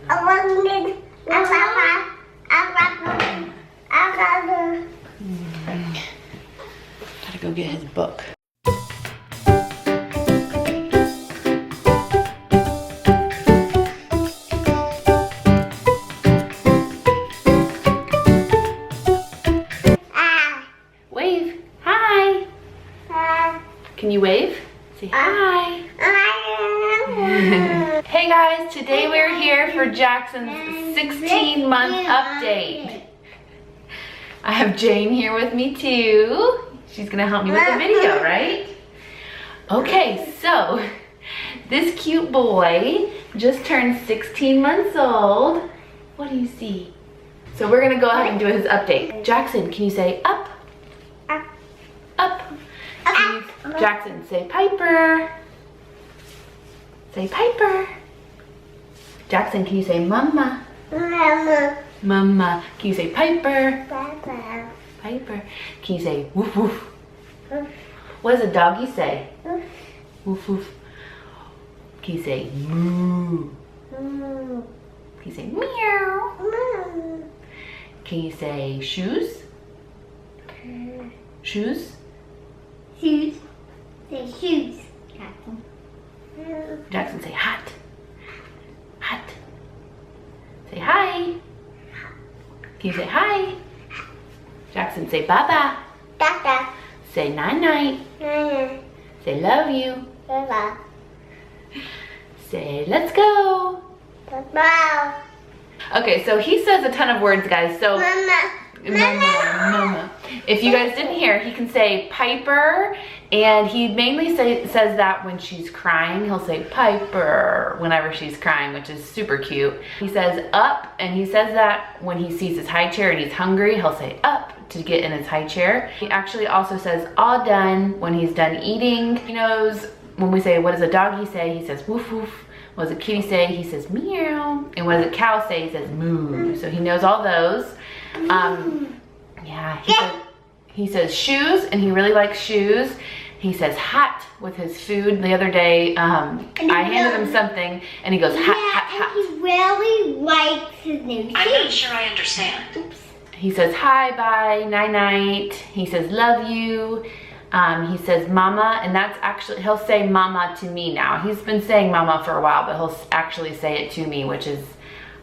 Gotta go get his book. Wave. Hi. Can you wave? Say hi. Hey guys, today we're here for Jackson's 16-month update. I have Jane here with me too. She's gonna help me with the video, right? Okay, so this cute boy just turned 16 months old. What do you see? So we're gonna go ahead and do his update. Jackson, can you say up? Up. Up. Jackson, say Piper. Say Piper. Jackson, can you say Mama? Mama. Mama. Can you say Piper? Piper. Piper. Can you say woof woof? What does a doggy say? Woof woof. Can you say moo? Moo. Can you say meow? Moo. Can you say shoes? Shoes? Shoes. Say shoes. Jackson, say hot. Hot. Say hi. Can you say hi? Jackson, say baba. Baba. Say night night. Say love you. Baba. Say let's go. Baba. Okay, so he says a ton of words, guys. So Mama. Mama. If you guys didn't hear, he can say Piper, and he mainly says that when she's crying. He'll say Piper whenever she's crying, which is super cute. He says up, and he says that when he sees his high chair and he's hungry, he'll say up to get in his high chair. He actually also says all done when he's done eating. He knows when we say, what does a doggy say? He says woof woof. What does a kitty say? He says meow. And what does a cow say? He says moo. So he knows all those. Yeah, he says shoes, and he really likes shoes. He says hot with his food. The other day, I handed him something, and he goes hot, hot, hot. And he really likes his new shoes. I'm not sure I understand. Oops. He says hi, bye, night, night. He says love you. He says mama, and that's actually, he'll say mama to me now. He's been saying mama for a while, but he'll actually say it to me, which is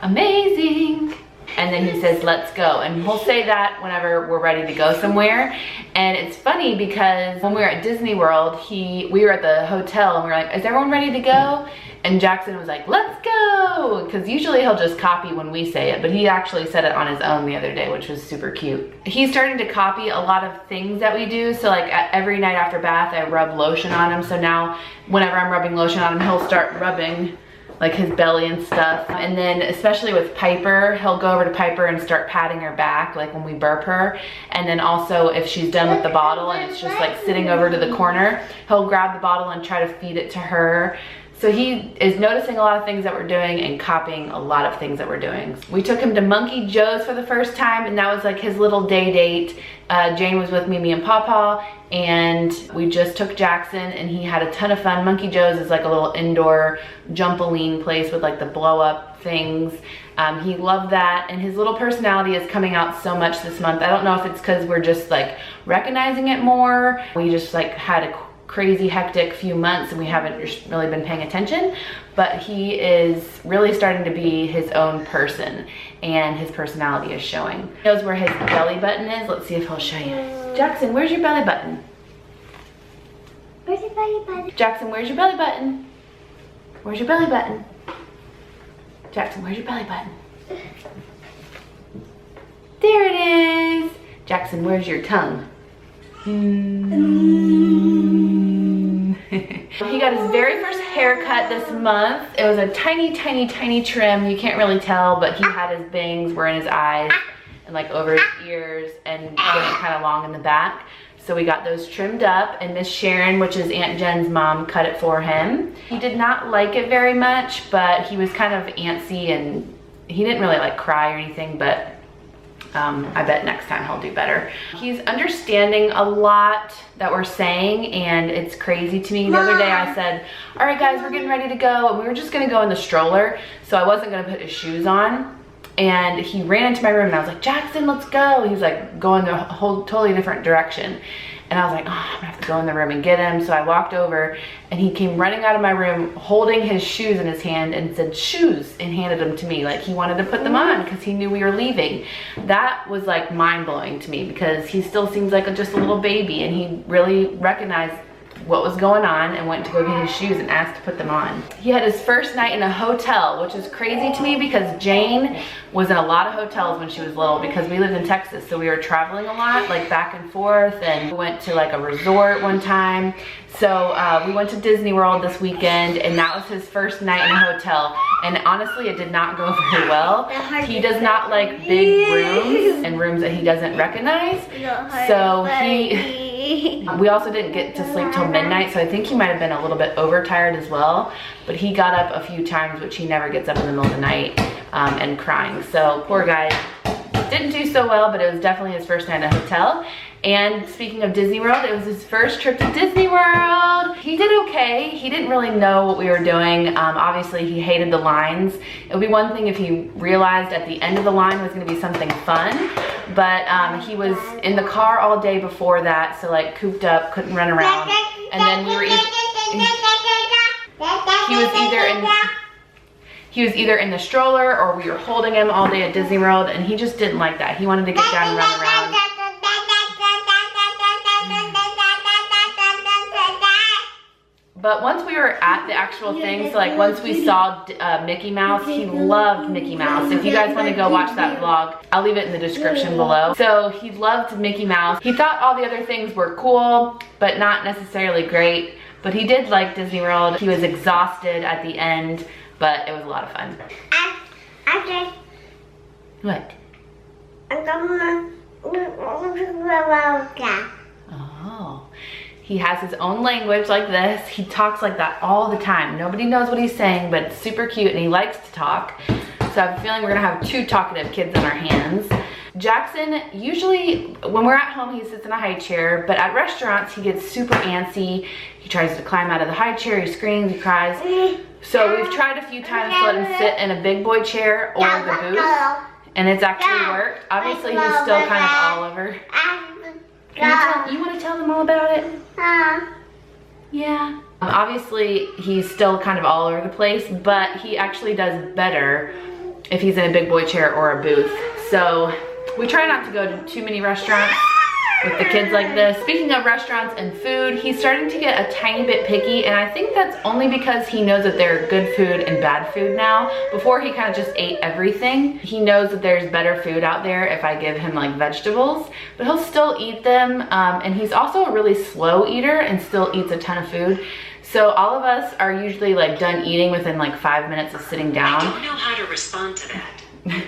amazing. And then he says, let's go. And we'll say that whenever we're ready to go somewhere. And it's funny because when we were at Disney World, we were at the hotel and we were like, is everyone ready to go? And Jackson was like, let's go. Because usually he'll just copy when we say it, but he actually said it on his own the other day, which was super cute. He's starting to copy a lot of things that we do. So like every night after bath, I rub lotion on him. So now whenever I'm rubbing lotion on him, he'll start rubbing like his belly and stuff. And then especially with Piper, he'll go over to Piper and start patting her back, like when we burp her. And then also if she's done with the bottle and it's just like sitting over to the corner, he'll grab the bottle and try to feed it to her. So he is noticing a lot of things that we're doing and copying a lot of things that we're doing. We took him to Monkey Joe's for the first time, and that was like his little day date. Jane was with me and Pawpaw, and we just took Jackson, and he had a ton of fun. Monkey Joe's is like a little indoor jumpoline place with like the blow up things. He loved that, and his little personality is coming out so much this month. I don't know if it's because we're just like recognizing it more. We just like had a crazy hectic few months and we haven't really been paying attention, but he is really starting to be his own person and his personality is showing. He knows where his belly button is. Let's see if he'll show you. Jackson, where's your belly button? Where's your belly button? Jackson, where's your belly button? Where's your belly button? Jackson, where's your belly button? There it is. Jackson, where's your tongue? He got his very first haircut this month. It was a tiny, tiny, tiny trim. You can't really tell, but he had his bangs were in his eyes and like over his ears and getting kind of long in the back. So we got those trimmed up, and Miss Sharon, which is Aunt Jen's mom, cut it for him. He did not like it very much, but he was kind of antsy and he didn't really like cry or anything, but I bet next time he'll do better. He's understanding a lot that we're saying, and it's crazy to me. The other day I said, all right guys, we're getting ready to go, and we were just gonna go in the stroller, so I wasn't gonna put his shoes on. And he ran into my room and I was like, Jackson, let's go. He's like going a whole totally different direction. And I was like, oh, I'm gonna have to go in the room and get him. So I walked over and he came running out of my room holding his shoes in his hand and said, shoes, and handed them to me. Like he wanted to put them on because he knew we were leaving. That was like mind blowing to me because he still seems like just a little baby, and he really recognized what was going on and went to go get his shoes and asked to put them on. He had his first night in a hotel, which is crazy to me because Jane was in a lot of hotels when she was little because we lived in Texas, so we were traveling a lot, like back and forth, and we went to like a resort one time. So we went to Disney World this weekend, and that was his first night in a hotel, and honestly it did not go very well. He does not like big rooms and rooms that he doesn't recognize, so we also didn't get to sleep till midnight, so I think he might have been a little bit overtired as well, but he got up a few times, which he never gets up in the middle of the night, and crying. So poor guy, didn't do so well, but it was definitely his first night at a hotel. And speaking of Disney World, it was his first trip to Disney World. He did okay. He didn't really know what we were doing. Obviously he hated the lines. It would be one thing if he realized at the end of the line was gonna be something fun, but he was in the car all day before that, so like cooped up, couldn't run around. And then we were he was either in the stroller or we were holding him all day at Disney World, and he just didn't like that. He wanted to get down and run around. But once we were at the actual thing, so like once we saw Mickey Mouse, he loved Mickey Mouse. If you guys want to go watch that vlog, I'll leave it in the description below. So he loved Mickey Mouse. He thought all the other things were cool, but not necessarily great. But he did like Disney World. He was exhausted at the end, but it was a lot of fun. What? Oh. He has his own language like this. He talks like that all the time. Nobody knows what he's saying, but it's super cute and he likes to talk. So I have a feeling we're gonna have two talkative kids in our hands. Jackson, usually when we're at home, he sits in a high chair, but at restaurants, he gets super antsy. He tries to climb out of the high chair, he screams, he cries. So we've tried a few times to let him sit in a big boy chair or the booth, and it's actually worked. Obviously, he's still kind of all over. You want to tell them all about it? Yeah. Obviously, he's still kind of all over the place, but he actually does better if he's in a big boy chair or a booth. So we try not to go to too many restaurants with the kids like this. Speaking of restaurants and food, he's starting to get a tiny bit picky, and I think that's only because he knows that there are good food and bad food now. Before, he kind of just ate everything. He knows that there's better food out there if I give him like vegetables, but he'll still eat them. And he's also a really slow eater and still eats a ton of food. So all of us are usually like done eating within like 5 minutes of sitting down. I don't know how to respond to that.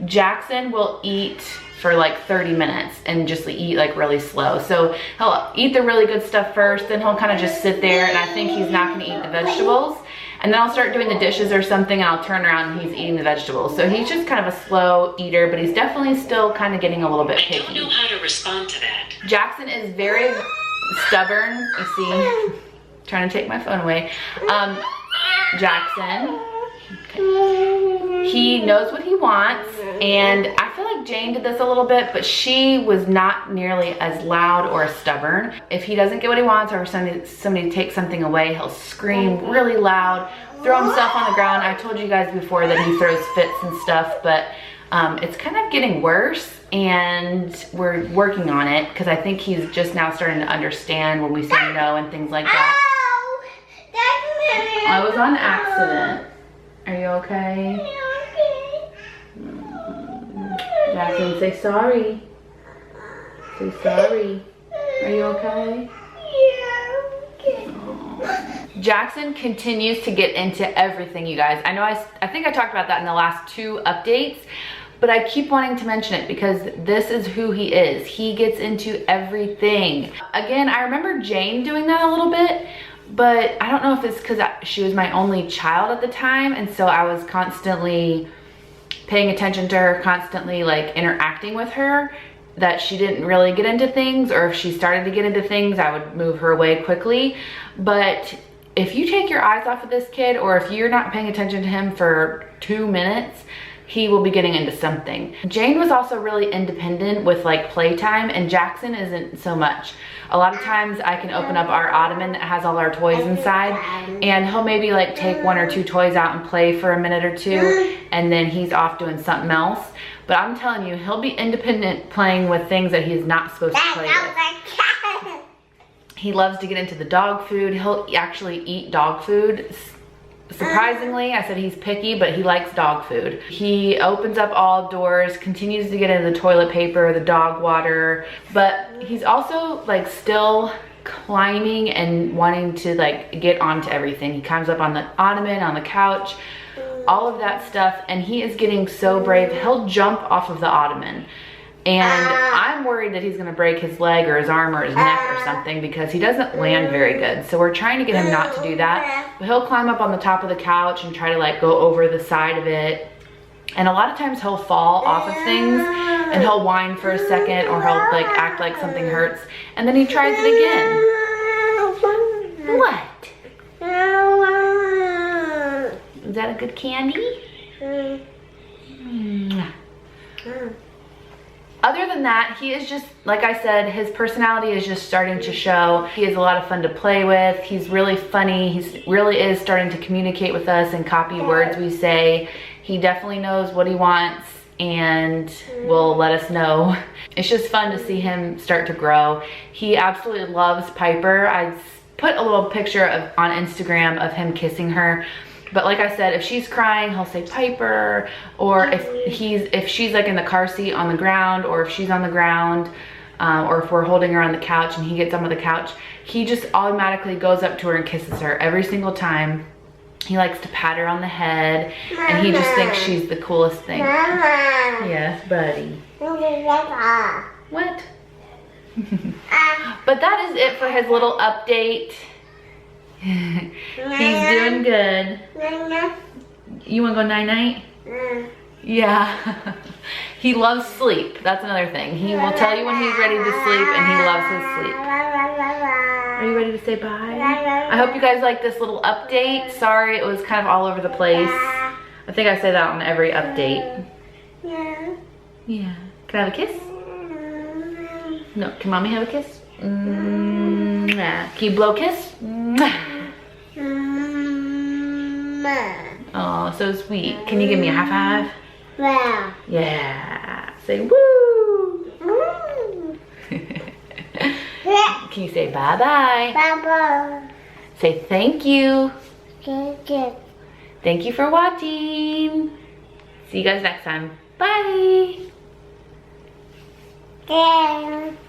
Jackson will eat for like 30 minutes and just eat like really slow. So he'll eat the really good stuff first, then he'll kind of just sit there, and I think he's not gonna eat the vegetables. And then I'll start doing the dishes or something, and I'll turn around and he's eating the vegetables. So he's just kind of a slow eater, but he's definitely still kind of getting a little bit picky. I don't know how to respond to that. Jackson is very stubborn. You see, trying to take my phone away. Jackson. Okay. He knows what he wants, and I feel like Jane did this a little bit, but she was not nearly as loud or stubborn. If he doesn't get what he wants, or somebody takes something away, he'll scream really loud, throw himself on the ground. I told you guys before that he throws fits and stuff, but it's kind of getting worse, and we're working on it because I think he's just now starting to understand when we say no and things like that. I was on accident. Are you okay? Jackson, say sorry. Say sorry. Are you okay? Oh. Jackson continues to get into everything, you guys. I know I think I talked about that in the last 2 updates, but I keep wanting to mention it because this is who he is. He gets into everything. Again, I remember Jane doing that a little bit, but I don't know if it's because she was my only child at the time, and so I was constantly paying attention to her, constantly like interacting with her, that she didn't really get into things, or if she started to get into things, I would move her away quickly. But if you take your eyes off of this kid, or if you're not paying attention to him for 2 minutes, he will be getting into something. Jane was also really independent with like playtime, and Jackson isn't so much. A lot of times I can open up our ottoman that has all our toys inside, and he'll maybe like take 1 or 2 toys out and play for a minute or 2, and then he's off doing something else. But I'm telling you, he'll be independent playing with things that he's not supposed to play with. He loves to get into the dog food. He'll actually eat dog food. Surprisingly, I said he's picky, but he likes dog food. He opens up all doors, continues to get into the toilet paper, the dog water, but he's also like still climbing and wanting to like get onto everything. He climbs up on the ottoman, on the couch, all of that stuff, and he is getting so brave. He'll jump off of the ottoman. And I'm worried that he's gonna break his leg or his arm or his neck or something, because he doesn't land very good. So we're trying to get him not to do that. But he'll climb up on the top of the couch and try to like go over the side of it. And a lot of times he'll fall off of things and he'll whine for a second, or he'll like act like something hurts. And then he tries it again. What? Is that a good candy? Other than that, he is just, like I said, his personality is just starting to show. He is a lot of fun to play with. He's really funny. He really is starting to communicate with us and copy words we say. He definitely knows what he wants and will let us know. It's just fun to see him start to grow. He absolutely loves Piper. I put a little picture on Instagram of him kissing her. But like I said, if she's crying, he'll say Piper, or if she's like in the car seat on the ground, or if she's on the ground, or if we're holding her on the couch and he gets on the couch, he just automatically goes up to her and kisses her every single time. He likes to pat her on the head, and he just thinks she's the coolest thing. Yes, buddy. What? But that is it for his little update. He's doing good. You want to go night-night? Yeah. He loves sleep. That's another thing. He will tell you when he's ready to sleep, and he loves his sleep. Are you ready to say bye? I hope you guys like this little update. Sorry, it was kind of all over the place. I think I say that on every update. Yeah. Can I have a kiss? No. Can mommy have a kiss? Can you blow a kiss? Oh, so sweet. Can you give me a high five? Wow. Yeah. Say woo. Can you say bye-bye? Bye-bye. Say thank you. Thank you. Thank you for watching. See you guys next time. Bye. Yeah.